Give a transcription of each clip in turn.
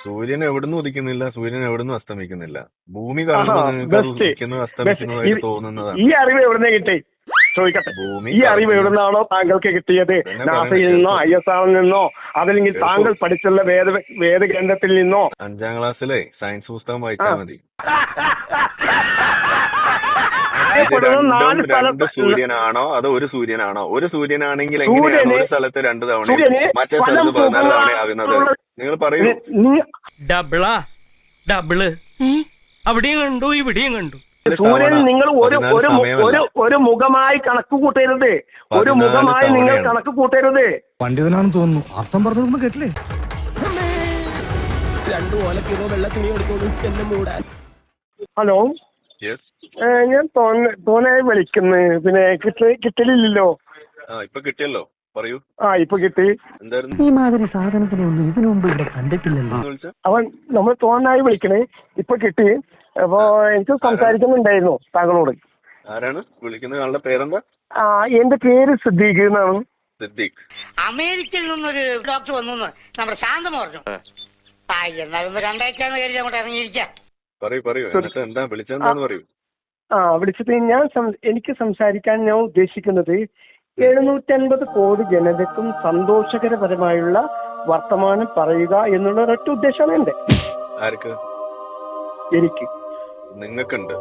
സൂര്യൻ എവിടുന്ന് ഉദിക്കുന്നില്ല, സൂര്യൻ എവിടുന്ന് അസ്തമിക്കുന്നില്ല. ഭൂമി കാണുമ്പോൾ നിങ്ങൾക്ക് അത് ബെസ്റ്റ് ഉദിക്കുന്നത് അസ്തമിക്കുന്നതായിട്ട് തോന്നുന്നതാണ്. ഈ അറിവ് എവിടുന്ന് കിട്ടി ചോദിക്കട്ടെ? ഭൂമി ഈ അറിവ് കറങ്ങുന്ന എവിടുന്നാണോ താങ്കൾക്ക് കിട്ടിയത്? തന്നെ നാസയിൽ പറയുന്നത് നിന്നോ കേൾക്കൂ ISRO നിന്നോ അതല്ലെങ്കിൽ കേൾക്കൂ. താങ്കൾ പഠിച്ചുള്ള വേദഗ്രന്ഥത്തിൽ നിന്നോ? 5ാം ക്ലാസ്സിലെ സയൻസ് പുസ്തകം ആ വായിച്ചാൽ മതി. ഇത് അറിയപ്പെടുന്ന രണ്ടും 4 രണ്ട് സ്ഥലത്ത് സൂര്യനാണോ അതോ ഒരു സൂര്യനാണോ? ഒരു സൂര്യനാണെങ്കിൽ എങ്ങനെയാണ് സൂര്യന് ഒരു സ്ഥലത്ത് 2 തവണയും സൂര്യന് മറ്റേ പല സ്ഥലത്ത് 14 തവണയും ആകുന്നത്? മുഖങ്ങളുള്ള നിങ്ങൾ പറയൂ. ഡബിളാ ഡബിള് അവിടെയും കണ്ടു ഇവിടെയും കണ്ടു. സൂര്യൻ തവണ നിങ്ങൾ ഒരു 14 ഒരു സമയമല്ല, ഒരു മുഖമായി കണക്ക് കൂട്ടരുത്. ഒരു 14 മുഖമായി നിങ്ങൾ തവണയാണ്. കണക്ക് കൂട്ടരുത്. പണ്ഡിതനാണെന്ന് തോന്നുന്നു. അർത്ഥം പറഞ്ഞൊന്നും കേട്ടില്ലേ? Hello, Yes. ഞാൻ തോന്നായി വിളിക്കുന്നു. പിന്നെ കിട്ടലില്ലല്ലോ. ഇപ്പൊ കിട്ടിയല്ലോ, പറയൂ. ഇപ്പൊ കിട്ടി. എന്തായിരുന്നു ഈ മാതിരി സാധനത്തിനെ ഒന്നും ഇതിനു മുമ്പ് ഇവിടെ കണ്ടിട്ടില്ലല്ലോ. വിളിച്ച? അവൻ നമ്മൾ തോന്നായി വിളിക്കണേ. ഇപ്പൊ കിട്ടി. അപ്പൊ എനിക്ക് സംസാരിക്കുന്നുണ്ടായിരുന്നു താങ്കളോട്. ആരാണ് വിളിക്കുന്നത്? ആളുടെ പേരെന്താ? എന്റെ പേര് സിദ്ദീഖ് എന്നാണ്. സിദ്ദീഖ്. അമേരിക്കയിൽ നിന്നൊരു ഡോക്ടർ വന്നു നമ്മുടെ ശാന്തം പറഞ്ഞു. എന്നാലും രണ്ടാഴ്ചന്ന് കരുതി അങ്ങോട്ട് ഇറങ്ങിയിരിക്കാം. പറയൂ. എന്നിട്ട് എന്താ വിളിച്ചെന്താന്ന് പറയൂ. വിളിച്ചിട്ട് എനിക്ക് സംസാരിക്കാൻ ഞാൻ ഉദ്ദേശിക്കുന്നത് 750 കോടി ജനതയ്ക്കും സന്തോഷകരപരമായുള്ള വർത്തമാനം പറയുക എന്നുള്ള ഒരൊറ്റ ഉദ്ദേശമാണ് എന്റെ. ആർക്ക്? എനിക്ക്. നിങ്ങൾക്കുണ്ട്?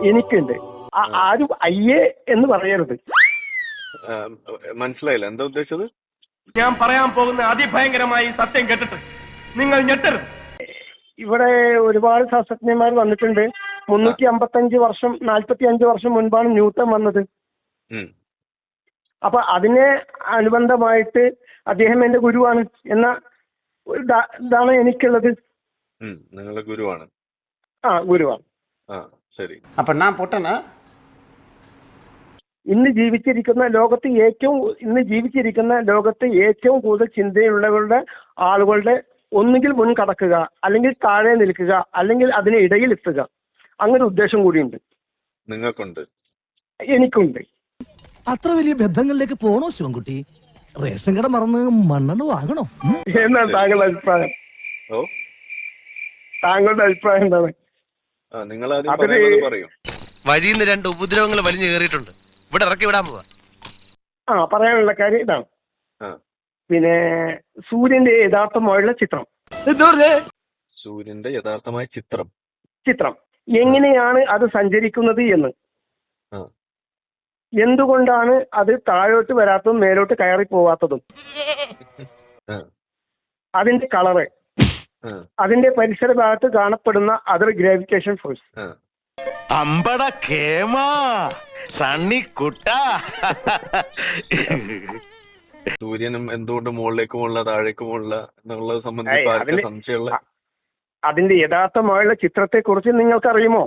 എനിക്കുണ്ട്. ആരും അയ്യേ എന്ന് പറയരുത്. മനസ്സിലായില്ല എന്താ ഉദ്ദേശിച്ചത്? ഞാൻ പറയാൻ പോകുന്ന അതിഭയങ്കരമായി സത്യം കേട്ടിട്ട് നിങ്ങൾ ഞെട്ടരുത്. ഇവിടെ ഒരുപാട് ശാസ്ത്രജ്ഞന്മാർ വന്നിട്ടുണ്ട്. 355 വർഷം 45 വർഷം മുൻപാണ് ന്യൂട്ടൺ വന്നത്. അപ്പൊ അതിനെ അനുബന്ധമായിട്ട് അദ്ദേഹം എന്റെ ഗുരുവാണ് എന്ന ഇതാണ് എനിക്കുള്ളത്. നിങ്ങളുടെ ഗുരുവാണ്? ഗുരുവാണ്. ശരി. അപ്പൊ ഞാൻ പൊട്ടനാ? ഇന്ന് ജീവിച്ചിരിക്കുന്ന ലോകത്ത് ഏറ്റവും കൂടുതൽ ചിന്തയുള്ളവരുടെ ആളുകളുടെ ഒന്നുകിൽ മുൻകടക്കുക, അല്ലെങ്കിൽ താഴെ നിൽക്കുക, അല്ലെങ്കിൽ അതിന് ഇടയിൽ എത്തുക. അങ്ങനെ ഉദ്ദേശം കൂടിയുണ്ട്. നിങ്ങൾക്കുണ്ട്? എനിക്കുണ്ട്. അത്ര വലിയ ബന്ധങ്ങളിലേക്ക് പോണോ ശിവൻകുട്ടി? റേഷൻ കട മറന്ന് മണ്ണെണ്ണ വാങ്ങണോ? എന്താണ് താങ്കളുടെ അഭിപ്രായം? താങ്കളുടെ അഭിപ്രായം എന്താണ്? നിങ്ങൾ ആദ്യം പറയുന്നത് പറയൂ. വഴിയിൽ 2 ഉപദ്രവങ്ങൾ വലിഞ്ഞു കയറിയിട്ടുണ്ട്. ഇവിടെ ഇറക്കി വിടാൻ പോവാ. പറയാനുള്ള കാര്യം ഇതാണ്. പിന്നെ സൂര്യന്റെ യഥാർത്ഥമായുള്ള ചിത്രം യഥാർത്ഥമായ ചിത്രം എങ്ങനെയാണ് അത് സഞ്ചരിക്കുന്നത് എന്ന്, എന്തുകൊണ്ടാണ് അത് താഴോട്ട് വരാത്തതും മേലോട്ട് കയറി പോവാത്തതും, അതിന്റെ കളറ്, അതിന്റെ പരിസര ഭാഗത്ത് കാണപ്പെടുന്ന അതർ ഗ്രാവിറ്റേഷൻ ഫോഴ്സ്. അമ്പട കേമാ സണ്ണിക്കുട്ട. സൂര്യനും എന്തുകൊണ്ട് മുകളിലേക്ക് മുകളില താഴേക്ക് മുകളില എന്നുള്ളത് സംബന്ധിച്ച് സംശയമുള്ള അതിന്റെ യഥാർത്ഥമായുള്ള ചിത്രത്തെ കുറിച്ച് നിങ്ങൾക്കറിയുമോ?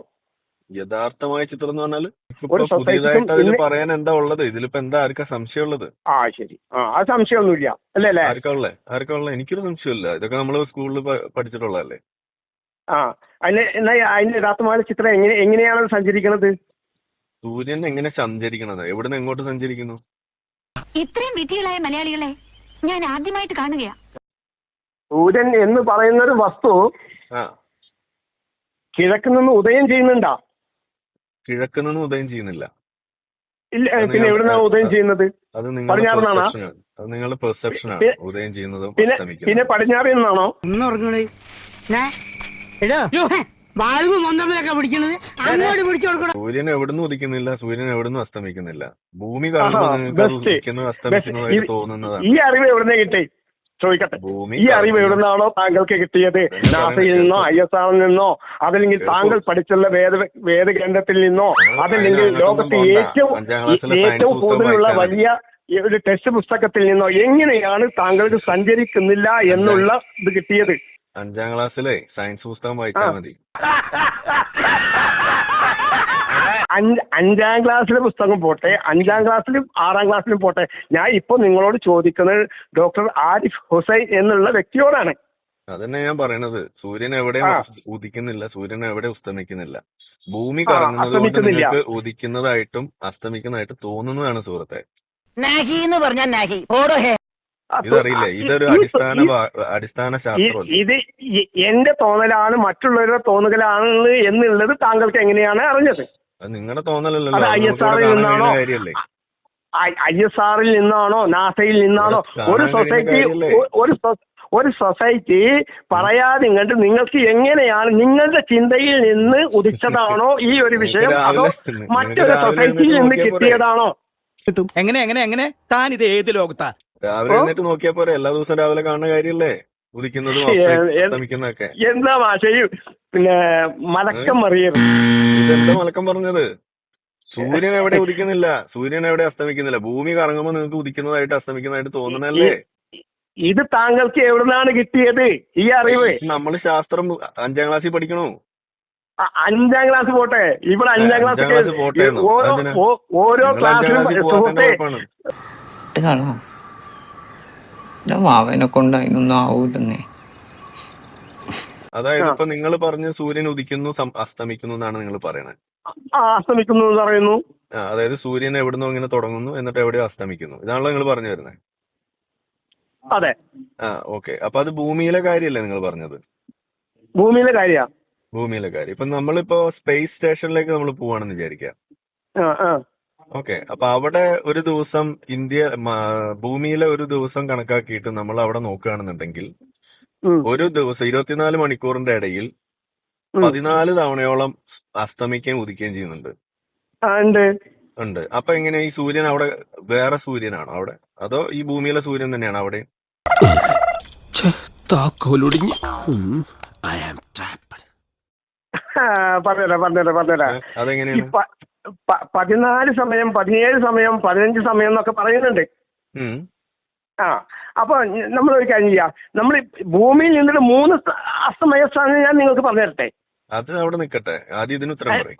യഥാർത്ഥമായ ചിത്രം എന്ന് പറഞ്ഞാൽ പുതിയതായിട്ട് അതിൽ പറയാൻ എന്താ ഉള്ളത്? ഇതിലിപ്പോ എന്താ ആർക്കാ സംശയമുള്ളത്? ശരി. അത് സംശയമൊന്നുമില്ല അല്ലേ? ആർക്കാ ഉള്ള? എനിക്കൊരു സംശയമില്ല. ഇതൊക്കെ നമ്മൾ സ്കൂളിൽ പഠിച്ചിട്ടുള്ളതല്ലേ. അതിന്റെ യഥാർത്ഥമായ ചിത്രം എങ്ങനെയാണ് സഞ്ചരിക്കുന്നത്? സൂര്യൻ എങ്ങനെ സഞ്ചരിക്കണത്? എവിടുന്ന് എങ്ങോട്ട് സഞ്ചരിക്കുന്നു? ഇത്രയും വിധികളായ മലയാളികളെ ഞാൻ ആദ്യമായിട്ട് കാണുകയാ. സൂര്യൻ എന്ന് പറയുന്ന ഒരു വസ്തു കിഴക്ക് നിന്ന് ഉദയം ചെയ്യുന്നുണ്ടോ? കിഴക്ക് നിന്ന് ഉദയം ചെയ്യുന്നില്ല. ഇല്ല. പിന്നെ എവിടുന്നാണ് ഉദയം ചെയ്യുന്നത്? അത് നിങ്ങളുടെ പെർസെപ്ഷൻ ആണ്. ഉദയം ചെയ്യുന്നതും പിന്നെ പടിഞ്ഞാറ് നിന്നാണോ? സൂര്യൻ എവിടുന്ന് ഉദിക്കുന്നില്ല, സൂര്യൻ എവിടുന്ന് അസ്തമിക്കുന്നില്ല. ഭൂമി കാണുമ്പോൾ നിങ്ങൾക്ക് അത് ഉദിക്കുന്നത് അസ്തമിക്കുന്നതായിട്ട് തോന്നുന്നതാണ്. ഈ അറിവ് എവിടുന്ന് കിട്ടി ചോദിക്കട്ടെ? ഈ അറിവ് എവിടുന്നാണോ താങ്കൾക്ക് കിട്ടിയത്? നാസയിൽ നിന്നോ ISRO നിന്നോ അതല്ലെങ്കിൽ താങ്കൾ പഠിച്ചുള്ള വേദഗ്രന്ഥത്തിൽ നിന്നോ അതല്ലെങ്കിൽ ലോകത്തെ ഏറ്റവും കൂടുതലുള്ള വലിയ ഒരു ടെക്സ്റ്റ് പുസ്തകത്തിൽ നിന്നോ എങ്ങനെയാണ് താങ്കൾക്ക് സഞ്ചരിക്കുന്നില്ല എന്നുള്ള ഇത് കിട്ടിയത്? 5ാം ക്ലാസ്സിലെ സയൻസ് പുസ്തകം വായിച്ചാൽ മതി. 5ാം ക്ലാസ്സിലെ പുസ്തകം പോട്ടെ, 5ാം ക്ലാസ്സിലും 6ാം ക്ലാസ്സിലും പോട്ടെ. ഞാൻ ഇപ്പൊ നിങ്ങളോട് ചോദിക്കുന്നത് ഡോക്ടർ ആരിഫ് ഹുസൈൻ എന്നുള്ള വ്യക്തിയോടാണ്. അതന്നെ ഞാൻ പറയണത്. സൂര്യൻ എവിടെ ഉദിക്കുന്നില്ല, സൂര്യൻ എവിടെ അസ്തമിക്കുന്നില്ല. ഭൂമി കറങ്ങുന്നത് കൊണ്ട് നിങ്ങൾക്ക് ഉദിക്കുന്നതായിട്ടും അസ്തമിക്കുന്നതായിട്ടും തോന്നുന്നതാണ് സുഹൃത്തെ. ഇതറിയില്ലേ? ഇതൊരു അടിസ്ഥാന ശാസ്ത്രം. ഇത് എന്റെ തോന്നലാണ്, മറ്റുള്ളവരുടെ തോന്നലാണ് എന്നുള്ളത് താങ്കൾക്ക് എങ്ങനെയാണ് അറിഞ്ഞത്? അത് നിങ്ങളുടെ തോന്നലല്ലോ, അത് ISRൽ നിന്നാണോ, കാര്യല്ലേ? ISRൽ നിന്നാണോ, നാസയിൽ നിന്നാണോ? ഒരു സൊസൈറ്റി പറയാതെ ഇങ്ങോട്ട് നിങ്ങൾക്ക് എങ്ങനെയാണ്, നിങ്ങളുടെ ചിന്തയിൽ നിന്ന് ഉദിച്ചതാണോ ഈ ഒരു വിഷയം, അതോ മറ്റൊരു സൊസൈറ്റിയിൽ നിന്ന് കിട്ടിയതാണോ? കിട്ടും. എങ്ങനെ താൻ ഇത് ഏത് ലോകത്താ? രാവിലെ എന്നിട്ട് നോക്കിയാ പോരെ? എല്ലാ ദിവസവും രാവിലെ കാണുന്ന കാര്യല്ലേ ഉദിക്കുന്നതും അസ്തമിക്കുന്നതൊക്കെ. എന്താ ഭാഷയും പിന്നെ മലക്കം മറിയരുത്. ഇതെന്താ മലക്കം പറഞ്ഞത്? സൂര്യൻ എവിടെ ഉദിക്കുന്നില്ല, സൂര്യൻ എവിടെ അസ്തമിക്കുന്നില്ല. ഭൂമി കറങ്ങുമ്പോ നിങ്ങൾക്ക് ഉദിക്കുന്നതായിട്ട് അസ്തമിക്കുന്നതായിട്ട് തോന്നണല്ലേ? ഇത് താങ്കൾക്ക് എവിടുന്നാണ് കിട്ടിയത് ഈ അറിവ്? നമ്മൾ ശാസ്ത്രം 5ാം ക്ലാസ്സിൽ പഠിക്കണു. 5ാം ക്ലാസ് പോട്ടെ, ഇവിടെ 5ാം ക്ലാസ് ഓരോ ക്ലാസ്സിലും മാവനെ കൊണ്ട് അതിനൊന്നും ആവൂലെന്നേ. അതായത് ഇപ്പൊ നിങ്ങൾ പറഞ്ഞ് സൂര്യൻ ഉദിക്കുന്നു അസ്തമിക്കുന്നു എന്നാണ് നിങ്ങൾ പറയണത്. അസ്തമിക്കുന്നു എന്ന് പറയുന്നു. അതായത് സൂര്യൻ എവിടുന്നോ ഇങ്ങനെ തുടങ്ങുന്നു എന്നിട്ട് എവിടെയോ അസ്തമിക്കുന്നു, ഇതാണല്ലോ നിങ്ങൾ പറഞ്ഞു വരുന്നത്. അതെ. ഓക്കെ. അപ്പൊ അത് ഭൂമിയിലെ കാര്യമല്ലേ നിങ്ങൾ പറഞ്ഞത്? ഭൂമിയിലെ കാര്യമാണ്. ഭൂമിയിലെ കാര്യം. ഇപ്പൊ നമ്മളിപ്പോ സ്പേസ് സ്റ്റേഷനിലേക്ക് നമ്മൾ പോവാണെന്ന് വിചാരിക്കാം. ഓക്കെ. അപ്പൊ അവിടെ ഒരു ദിവസം ഭൂമിയിലെ ഒരു ദിവസം കണക്കാക്കിയിട്ട് നമ്മൾ അവിടെ നോക്കുകയാണെന്നുണ്ടെങ്കിൽ ഒരു ദിവസം 24 മണിക്കൂറിന്റെ ഇടയിൽ 14 തവണയോളം അസ്തമിക്കുകയും ഉദിക്കുകയും ചെയ്യുന്നുണ്ട്. ഉണ്ട്. അപ്പൊ എങ്ങനെ ഈ സൂര്യൻ അവിടെ വേറെ സൂര്യനാണോ അവിടെ, അതോ ഈ ഭൂമിയിലെ സൂര്യൻ തന്നെയാണ് അവിടെ? പറഞ്ഞുതരാം. അതെങ്ങനെയാണ്? 14 സമയം, 17 സമയം, 15 സമയം എന്നൊക്കെ പറയുന്നുണ്ട്. അപ്പൊ നമ്മൾ ഒരു കാര്യം ചെയ്യാം, നമ്മൾ ഭൂമിയിൽ നിന്നിട്ട് 3 അസ്തമയ സ്ഥാനം ഞാൻ നിങ്ങൾക്ക് പറഞ്ഞു തരട്ടെ. അത് അവിടെ നിൽക്കട്ടെ, ആദ്യം ഇതിന് ഉത്തരം പറയും.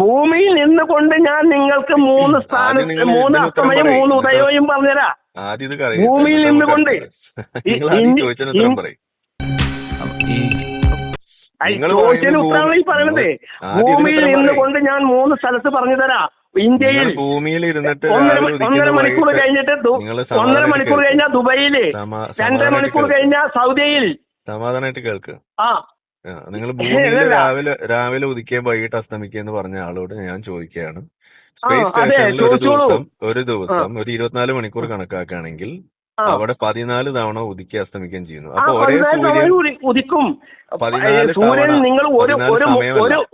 ഭൂമിയിൽ നിന്നുകൊണ്ട് ഞാൻ നിങ്ങൾക്ക് 3 സ്ഥാനം, 3 അസ്തമയം 3 ഉദയവും പറഞ്ഞുതരാം. ഭൂമിയിൽ നിന്നുകൊണ്ട് ചോദിച്ചതിന് ഉത്തരമാണ് ഈ പറയണത്. ഭൂമിയിൽ നിന്നുകൊണ്ട് ഞാൻ 3 സ്ഥലത്ത് പറഞ്ഞു തരാം. ഇന്ത്യയിൽ ഭൂമിയിൽ ഇരുന്നിട്ട് 1.5 മണിക്കൂർ കഴിഞ്ഞിട്ട് 1.5 മണിക്കൂർ കഴിഞ്ഞാൽ ദുബൈയില്, 2.5 മണിക്കൂർ കഴിഞ്ഞാൽ സൗദിയിൽ. സമാധാനമായിട്ട് കേൾക്ക്. നിങ്ങൾ ഭൂമിയിൽ രാവിലെ ഉദിക്കുകയും വൈകിട്ട് അസ്തമിക്കുക എന്ന് പറഞ്ഞ ആളോട് ഞാൻ ചോദിക്കുകയാണ്, സ്പേസ് സ്റ്റേഷനിൽ ഒരു ദിവസം ഒരു 24 മണിക്കൂർ കണക്കാക്കുകയാണെങ്കിൽ അവിടെ 14 തവണ ഉദിക്കുക അസ്തമിക്കുകയും ചെയ്യുന്നു. അപ്പൊ ഉദിക്കും സൂര്യൻ. നിങ്ങൾ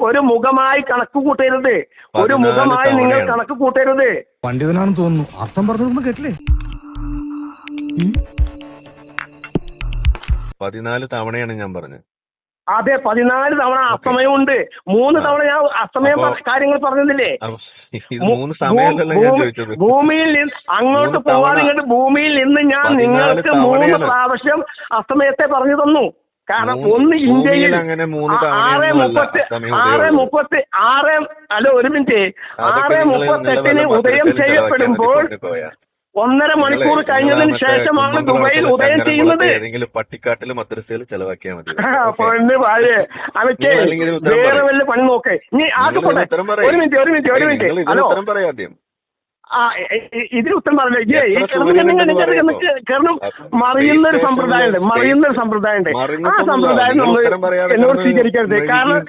ഒരു മുഖമായി കണക്ക് കൂട്ടരുത്, ഒരു മുഖമായി നിങ്ങൾ കണക്ക് കൂട്ടരുത്. പണ്ഡിതനാണെന്ന് തോന്നുന്നു, അർത്ഥം പറഞ്ഞൊന്നും കേട്ടില്ലേ? 14 തവണയാണ് ഞാൻ പറഞ്ഞത്. അതെ, 14 തവണ അസ്തമയമുണ്ട്. 3 തവണ ഞാൻ അസ്തമയം കാര്യങ്ങൾ പറഞ്ഞില്ലേ? ഭൂമിയിൽ നിന്ന് അങ്ങോട്ട് പോവാൻ ഇങ്ങോട്ട് ഭൂമിയിൽ നിന്ന് ഞാൻ നിങ്ങൾക്ക് 3 പ്രാവശ്യം അസ്തമയത്തെ പറഞ്ഞു തന്നു. കാരണം ഒന്ന് ഇന്ത്യയിൽ 6:38 ഉദയം ചെയ്യപ്പെടുമ്പോൾ 1.5 മണിക്കൂർ കഴിഞ്ഞതിന് ശേഷമാണ് ദുബൈയിൽ ഉദയം ചെയ്യുന്നത്. പട്ടിക്കാട്ടിൽ മദ്രസയിൽ ചെലവാക്കിയാൽ മതി. അവയ്ക്ക് വേറെ വല്ല പണി നോക്കേ. നീ ആകെപ്പോട്ടെ, ഒരു മിനിറ്റ്. ഹലോ, ഇതിന് ഉത്തരം പറഞ്ഞില്ലേ? കാരണം മറിയുന്നൊരു സമ്പ്രദായമുണ്ട്. ആ സമ്പ്രദായം നമ്മൾ എന്നോട് സ്വീകരിക്കരുത്. കാരണം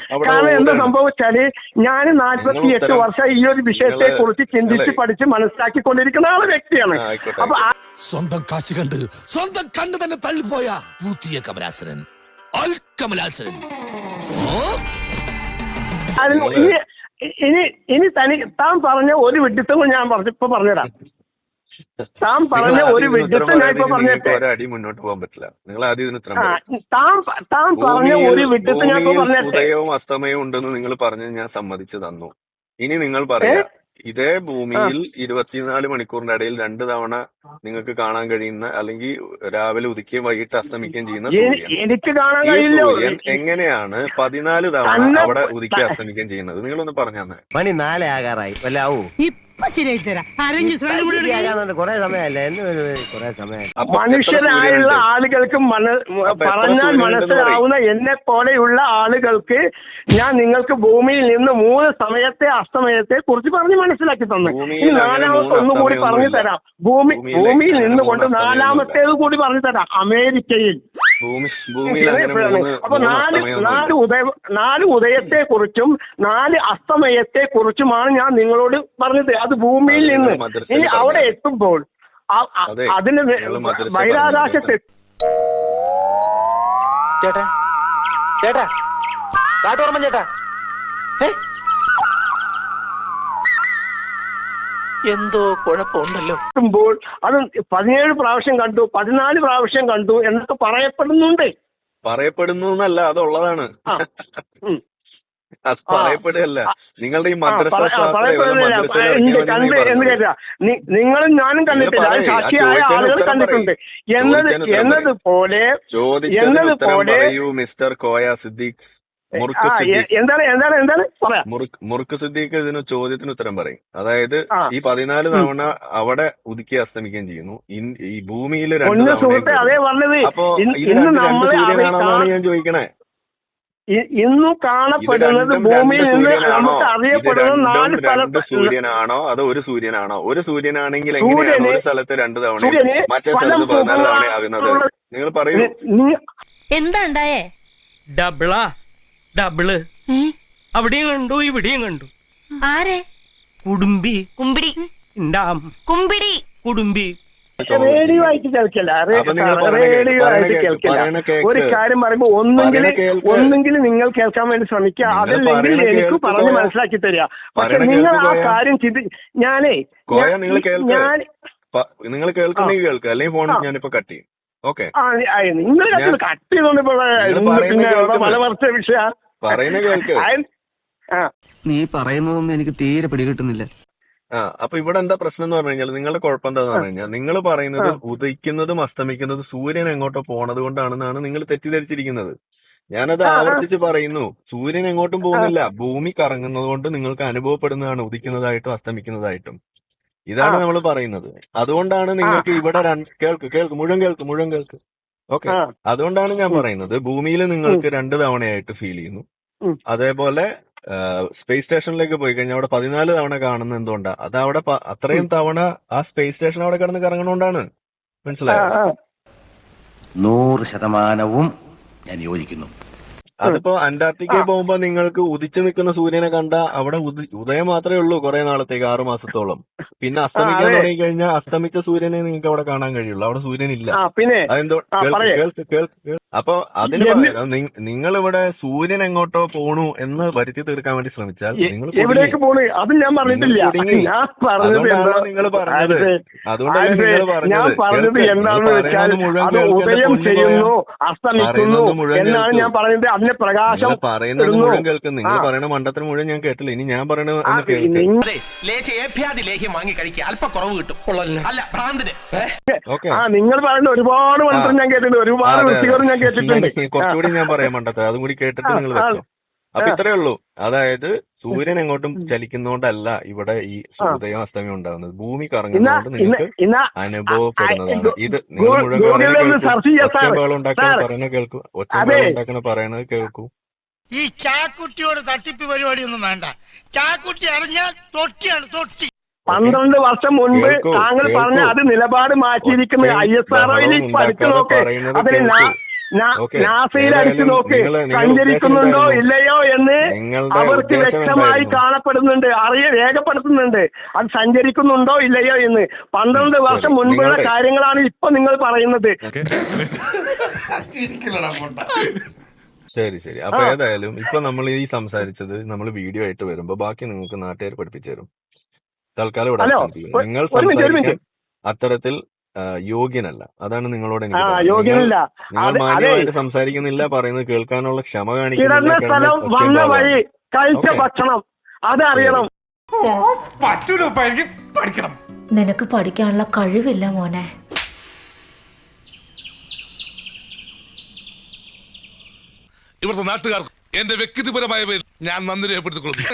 എന്താ സംഭവിച്ചാല് ഞാൻ 48 വർഷം ഈ ഒരു വിഷയത്തെ കുറിച്ച് ചിന്തിച്ച് പഠിച്ച് മനസ്സിലാക്കിക്കൊണ്ടിരിക്കുന്ന വ്യക്തിയാണ്. അപ്പൊ സ്വന്തം കാശ് കണ്ട് സ്വന്തം കണ്ണ് തന്നെ തള്ളിപ്പോയ പൂത്തിയ കമലാസനൻ ഇനി താൻ പറഞ്ഞ ഒരു വിഡിത്തം ഞാൻ ഇപ്പൊ പറഞ്ഞുതരാം. താൻ പറഞ്ഞ ഒരു വിഡിത്തം ഞാൻ ഇപ്പൊ പറഞ്ഞിട്ട് അടി മുന്നോട്ട് പോകാൻ പറ്റില്ല. നിങ്ങൾ ആദ്യം താൻ പറഞ്ഞ ഒരു വിഡിത്തം ഞാൻ ഇപ്പൊ പറഞ്ഞിട്ട് ഉദയവും അസ്തമയവും ഉണ്ടെന്ന് നിങ്ങൾ പറഞ്ഞ് ഞാൻ സമ്മതിച്ചു തന്നു. ഇനി നിങ്ങൾ പറയാ, ഇതേ ഭൂമിയിൽ 24 മണിക്കൂറിന്റെ ഇടയിൽ 2 തവണ നിങ്ങൾക്ക് കാണാൻ കഴിയുന്ന, അല്ലെങ്കിൽ രാവിലെ ഉദിക്കുകയും വൈകിട്ട് അസ്തമിക്കുകയും ചെയ്യുന്ന എനിക്ക് കാണാൻ കഴിയില്ല. എങ്ങനെയാണ് 14 തവണ അവിടെ ഉദിക്കുകയും അസ്തമിക്കുകയും ചെയ്യുന്നത്? നിങ്ങളൊന്ന് പറഞ്ഞു തന്നെ. മണി 4 ആകാറായി. മനുഷ്യരായുള്ള ആളുകൾക്ക് പറഞ്ഞാൽ മനസ്സിലാവുന്ന എന്നെ പോലെയുള്ള ആളുകൾക്ക് ഞാൻ നിങ്ങൾക്ക് ഭൂമിയിൽ നിന്ന് 3 സമയത്തെ അസ്തമയത്തെ കുറിച്ച് പറഞ്ഞ് മനസ്സിലാക്കി തന്നു. ഇനി നാലാമത്തെ ഒന്നും കൂടി പറഞ്ഞു തരാം. ഭൂമിയിൽ നിന്നുകൊണ്ട് 4-മത്തേത് കൂടി പറഞ്ഞു തരാം. അമേരിക്കയിൽ അപ്പൊ 4 ഉദയത്തെ കുറിച്ചും 4 അസ്തമയത്തെ കുറിച്ചുമാണ് ഞാൻ നിങ്ങളോട് പറഞ്ഞത്. അത് ഭൂമിയിൽ നിന്ന്. ഇനി അവിടെ എത്തുമ്പോൾ അതിന് ബഹിരാകാശത്തെ ചേട്ടാ ചേട്ടാ കാട്ടോർമ്മ ചേട്ടാ എന്തോ കുഴപ്പമുണ്ടല്ലോ. എത്തുമ്പോൾ അത് 17 പ്രാവശ്യം കണ്ടു, 14 പ്രാവശ്യം കണ്ടു എന്നൊക്കെ പറയപ്പെടുന്നുണ്ട്. പറയപ്പെടുന്നു എന്നല്ല, അതുള്ളതാണ്. പറയപ്പെടുകയല്ല. നിങ്ങളുടെ ഈ നിങ്ങളും ഞാനും കണ്ടിട്ടില്ല, സാക്ഷിയായ ആളുകൾ കണ്ടിട്ടുണ്ട് എന്നതുപോലെ മിസ്റ്റർ കോയ സിദ്ദീഖ് എന്താണ് പറയാ മുറുക്ക് സിദ്ദീഖ് ഇതിന് ചോദ്യത്തിന് ഉത്തരം പറയും. അതായത് ഈ 14 തവണ അവിടെ ഉദിക്കുകയും അസ്തമിക്കുകയും ചെയ്യുന്നു. ഈ ഭൂമിയിൽ 2 തവണ. അപ്പൊ സൂര്യനാണെന്നാണ് ഞാൻ ചോദിക്കണേ. ഇന്നു കാണപ്പെടുന്നത് ഭൂമിയിൽ നിന്ന് നമുക്ക് അറിയപ്പെടുന്ന 4 സ്ഥലത്ത് സൂര്യനാണോ അതോ ഒരു സൂര്യനാണോ? ഒരു സൂര്യനാണെങ്കിൽ എങ്ങനെയാണ് ഒരു സ്ഥലത്ത് 2 തവണ മറ്റേ സ്ഥലത്ത് 14 തവണ ആകുന്നത്? നിങ്ങൾ പറയൂ. എന്താ ഉണ്ടായേ? ഡബിള് അവിടെയും കണ്ടു ഇവിടെയും കണ്ടു. ആരെ? കുടുംബി കുമ്പിടി കുമ്പിടി കുടുംബി റേഡിയോ ആയിട്ട് കേൾക്കില്ല. റേഡിയോ ആയിട്ട് കേൾക്കില്ല. ഒരു കാര്യം പറയുമ്പോ ഒന്നെങ്കിലും നിങ്ങൾ കേൾക്കാൻ വേണ്ടി ശ്രമിക്കുക, അതല്ലെങ്കിൽ എനിക്ക് പറഞ്ഞ് മനസ്സിലാക്കി തരിക. പക്ഷെ നിങ്ങൾ ആ കാര്യം ഞാനേ നിങ്ങൾ കേൾക്കുന്നെങ്കിൽ കേൾക്കുക, അല്ലെങ്കിൽ ഫോൺ ഞാനിപ്പോ കട്ട് ചെയ്യും. ഓക്കെ, നിങ്ങൾ കട്ട് ചെയ്തോണ്ട് പിന്നെ പല വർഷ വിഷയ പറയുന്ന കേൾക്ക്. നീ പറയുന്നതൊന്നും എനിക്ക് തീരെ പിടികിട്ടുന്നില്ല. അപ്പൊ ഇവിടെ എന്താ പ്രശ്നം എന്ന് പറഞ്ഞു കഴിഞ്ഞാൽ, നിങ്ങളുടെ കുഴപ്പം എന്താന്ന് പറഞ്ഞു കഴിഞ്ഞാൽ, നിങ്ങൾ പറയുന്നത് ഉദയിക്കുന്നതും അസ്തമിക്കുന്നതും സൂര്യൻ എങ്ങോട്ടോ പോണത് കൊണ്ടാണെന്നാണ് നിങ്ങൾ തെറ്റിദ്ധരിച്ചിരിക്കുന്നത്. ഞാനത് ആവർത്തിച്ച് പറയുന്നു. സൂര്യൻ എങ്ങോട്ടും പോകുന്നില്ല, ഭൂമി കറങ്ങുന്നത് കൊണ്ട് നിങ്ങൾക്ക് അനുഭവപ്പെടുന്നതാണ് ഉദിക്കുന്നതായിട്ടും അസ്തമിക്കുന്നതായിട്ടും. ഇതാണ് നമ്മൾ പറയുന്നത്. അതുകൊണ്ടാണ് നിങ്ങൾക്ക് ഇവിടെ കേൾക്ക് മുഴുവൻ കേൾക്ക്. ഓക്കെ, അതുകൊണ്ടാണ് ഞാൻ പറയുന്നത് ഭൂമിയിൽ നിങ്ങൾക്ക് 2 തവണയായിട്ട് ഫീൽ ചെയ്യുന്നു. അതേപോലെ സ്പേസ് സ്റ്റേഷനിലേക്ക് പോയി കഴിഞ്ഞാൽ അവിടെ 14 തവണ കാണുന്നത് എന്തുകൊണ്ടാ? അത് അവിടെ അത്രയും തവണ ആ സ്പേസ് സ്റ്റേഷൻ അവിടെ കിടന്ന് കറങ്ങണോണ്ടാണ്. മനസ്സിലായോ? 100% ഞാൻ യോജിക്കുന്നു. അതിപ്പോ അന്റാർട്ടിക്കയിൽ പോകുമ്പോ നിങ്ങൾക്ക് ഉദിച്ചു നിൽക്കുന്ന സൂര്യനെ കണ്ട അവിടെ ഉദയം മാത്രമേ ഉള്ളൂ കുറെ നാളത്തേക്ക്, 6 മാസത്തോളം. പിന്നെ അസ്തമിക്കാൻ തുടങ്ങി കഴിഞ്ഞാൽ അസ്തമിച്ച സൂര്യനെ നിങ്ങൾക്ക് അവിടെ കാണാൻ കഴിയുള്ളൂ. അവിടെ സൂര്യൻ ഇല്ല. അതെന്തോ കേൾക്ക്. അപ്പൊ അതിന് നിങ്ങളിവിടെ സൂര്യൻ എങ്ങോട്ടോ പോണു എന്ന് വരുത്തി തീർക്കാൻ വേണ്ടി ശ്രമിച്ചാൽ നിങ്ങൾ എവിടേക്ക് പോണു അത് ഞാൻ പറഞ്ഞിട്ടില്ല. അതുകൊണ്ടാണ് നിങ്ങൾ പറഞ്ഞത് ഞാൻ പറഞ്ഞത് എന്താണെന്ന് വെച്ചാൽ അത് ഉദയം ചെയ്യുന്നു അസ്തമിക്കുന്നു എന്നാണ് ഞാൻ പറഞ്ഞത്. അതിന്റെ പ്രകാശം പറയുന്നത് മുഴുവൻ കേൾക്കും. നിങ്ങൾ പറയുന്ന മണ്ടത്തിന് മുഴുവൻ ഞാൻ കേട്ടില്ല. ഇനി ഞാൻ പറയണത് നിങ്ങൾ പറയുന്ന ഒരുപാട് മണ്ടത്തരം ഞാൻ കേട്ടിട്ടുണ്ട്, ഒരുപാട് വൃത്തികേടും ഞാൻ കേട്ടിട്ടുണ്ട്. കുറച്ചുകൂടി ഞാൻ പറയാൻ മണ്ടത്തെ, അതും കൂടി കേട്ടിട്ട് നിങ്ങൾ വെച്ചോ. അപ്പൊ ഇത്രയേ ഉള്ളൂ. അതായത് സൂര്യൻ എങ്ങോട്ടും ചലിക്കുന്നോണ്ടല്ല ഇവിടെ ഈ ഉദയം അസ്തമയം ഉണ്ടാകുന്നത്. ഭൂമി കറങ്ങുന്നതുകൊണ്ട് നിങ്ങൾക്ക് അനുഭവപ്പെടുന്നതാണ്. ഇത് നിങ്ങൾ മുഴുവൻ പറയുന്നത് കേൾക്കൂ. ഈ ചാക്കുട്ടിയോട് തട്ടിപ്പ് പരിപാടിയൊന്നും വേണ്ട. ചാക്കുട്ടി അറിഞ്ഞാൽ തൊട്ടിയാണ് തൊട്ടി. 12 വർഷം മുൻപ് താങ്കൾ പറഞ്ഞ അത് നിലപാട് മാറ്റിയിരിക്കുന്ന ISROയിൽ പഠിച്ചു നോക്ക്, അതിന് നാസയിൽ അടിച്ചു നോക്ക്, സഞ്ചരിക്കുന്നുണ്ടോ ഇല്ലയോ എന്ന് അവർക്ക് വ്യക്തമായി കാണപ്പെടുന്നുണ്ട്, രേഖപ്പെടുത്തുന്നുണ്ട് അത് സഞ്ചരിക്കുന്നുണ്ടോ ഇല്ലയോ എന്ന്. 12 വർഷം മുൻപുള്ള കാര്യങ്ങളാണ് ഇപ്പൊ നിങ്ങൾ പറയുന്നത്. ശരി. അപ്പൊ ഏതായാലും ഇപ്പൊ നമ്മൾ ഈ സംസാരിച്ചത് നമ്മൾ വീഡിയോ ആയിട്ട് വരുമ്പോ ബാക്കി നിങ്ങൾക്ക് നാട്ടുകാർ പഠിപ്പിച്ചു തരും. തൽക്കാലം ഇവിടെ നിങ്ങൾ സംസാരിക്കാൻ അത്തരത്തിൽ യോഗ്യനല്ല. അതാണ് നിങ്ങളോട് എനിക്ക് യോഗ്യനല്ല. നിങ്ങൾ മാന്യമായിട്ട് സംസാരിക്കുന്നില്ല, പറയുന്നത് കേൾക്കാനുള്ള ക്ഷമ കാണിക്കുന്നില്ല. കഴിച്ച ഭക്ഷണം അതറിയണം. പഠിക്കണം. നിനക്ക് പഠിക്കാനുള്ള കഴിവില്ല മോനെ. ഇവിടുത്തെ നാട്ടുകാർക്ക് എന്റെ വ്യക്തിപരമായ പേരിൽ ഞാൻ നന്ദി രേഖപ്പെടുത്തിക്കൊള്ളുന്നു.